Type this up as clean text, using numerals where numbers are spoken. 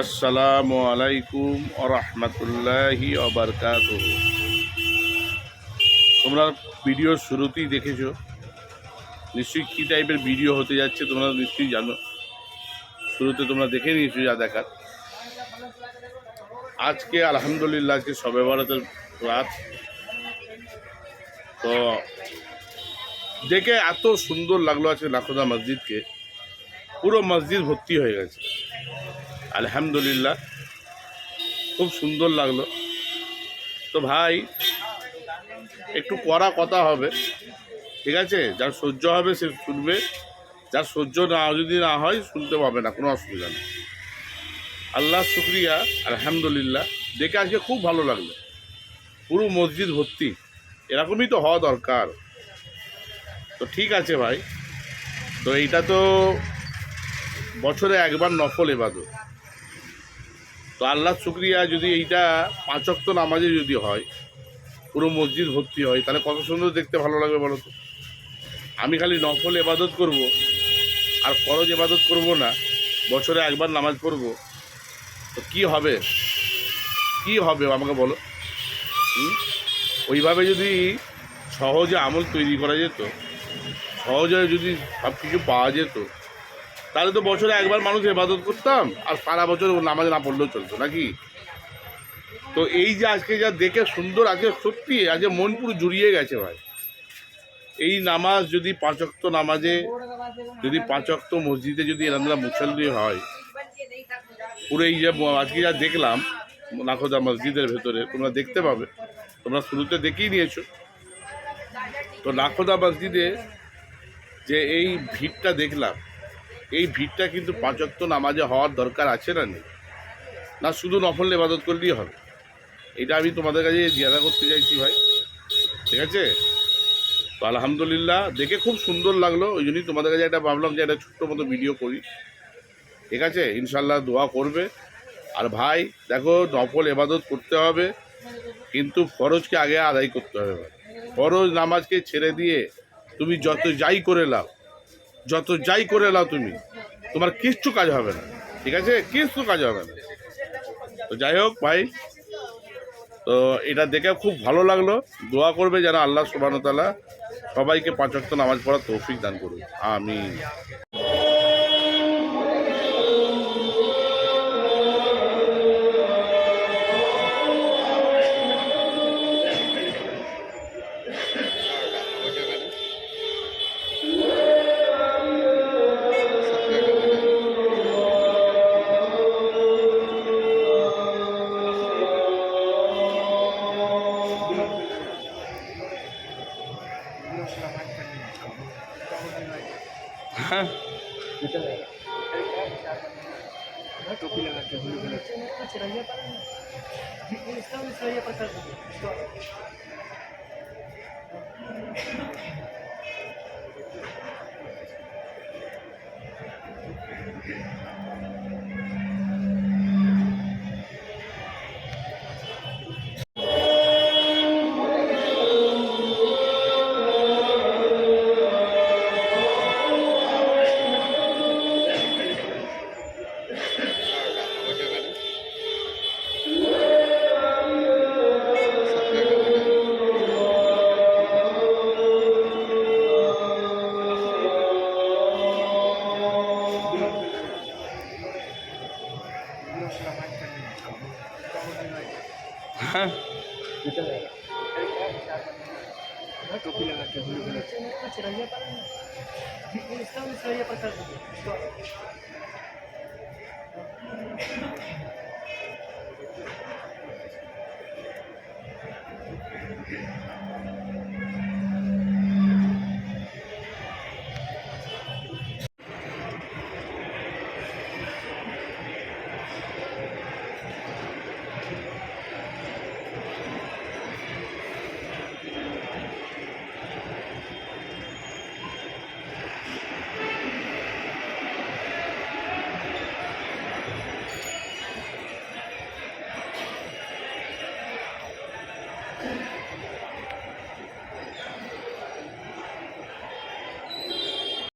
আসসালামু আলাইকুম ওয়া রাহমাতুল্লাহি ওয়া বারাকাতুহু। তোমরা ভিডিও শুরুতেই দেখেছো, নিশ্চয়ই কী টাইপের ভিডিও হতে যাচ্ছে তোমরা নিশ্চয়ই জানো। শুরুতে তোমরা দেখে নিয়েছো যা দেখার। আজকে আলহামদুলিল্লাহ আজকে শবে বরাতের রাত। তো দেখে এত সুন্দর লাগলো আজকে নাখোদা মসজিদকে, পুরো মসজিদ ভর্তি হয়ে গেছে। আলহামদুলিল্লাহ খুব সুন্দর লাগলো। তো ভাই একটু কড়া কথা হবে, ঠিক আছে? যার সহ্য হবে সে শুনবে, যার সহ্য না যদি না হয় শুনতে পাবে না, কোনো অসুবিধা নেই। আল্লাহ শুকরিয়া, আলহামদুলিল্লাহ দেখে আজকে খুব ভালো লাগলো। পুরো মসজিদ ভর্তি, এরকমই তো হওয়া দরকার। তো ঠিক আছে ভাই, তো এইটা তো বছরে একবার নফল ইবাদত। তো আল্লাহ শুকরিয়া, যদি এইটা 5 ওয়াক্ত নামাজে যদি হয়, পুরো মসজিদ ভর্তি হয়, তাহলে কত সুন্দর দেখতে ভালো লাগবে বলো তো। আমি খালি নফল ইবাদত করব আর ফরজ ইবাদত করব না, বছরে একবার নামাজ পড়ব, তো কি হবে? কি হবে আমাকে বলো। ওইভাবে যদি সহজে আমল তৈরি করা যেত, সহজে যদি সব কিছু পাওয়া যেত, তাহলে তো বছরে একবার মানুষ ইবাদত করতাম আর সারা বছর নামাজ না পড়লেও চলতো নাকি? তো এই যে আজকে যা দেখে সুন্দর, আজকে সত্যি আজকে মন পুরো জুড়িয়ে গেছে ভাই। এই নামাজ যদি 5 ওয়াক্ত নামাজে, যদি 5 ওয়াক্ত মসজিদে যদি এরকম মুসল্লি হয়, পুরো এই যে আজকে যা দেখলাম নাখোদা মসজিদের ভেতরে, তোমরা দেখতে পাবে, তোমরা শুরুতে দেখেই নিয়েছো। তো নাখোদা মসজিদে যে এই ভিড়টা দেখলাম, এই ভিড়টা কিন্তু 5 ওয়াক্ত নামাজে হওয়ার দরকার আছে না নেই? না শুধু নফল ইবাদত করলেই হবে? এটা আমি তোমাদের কাছে জিজ্ঞাসা করতে চাইছি ভাই, ঠিক আছে? তো আলহামদুলিল্লাহ দেখে খুব সুন্দর লাগলো, ওই জন্যই তোমাদের কাছে একটা ভাবলাম যে একটা ছোট্ট মতো ভিডিও করি, ঠিক আছে? ইনশাল্লাহ দোয়া করবে। আর ভাই দেখো, নফল ইবাদত করতে হবে, কিন্তু ফরজকে আগে আদায় করতে হবে ভাই। ফরজ নামাজকে ছেড়ে দিয়ে তুমি যত যাই করে নাও, যত যাই করে নাও তুমি, তোমার কিচ্ছু কাজ হবে না, ঠিক আছে? কিচ্ছু কাজ হবে না। তো যাই হোক ভাই, তো এটা দেখে খুব ভালো লাগলো। দোয়া করবে যেন আল্লাহ সুবহানাহু ওয়া তাআলা সবাইকে 5 ওয়াক্ত নামাজ পড়ার তৌফিক দান করুন, আমিন। হ্যাঁ, टोपी लगा के ब्लू कलर হ্যাঁ, टोपी लगा के ब्लू कलर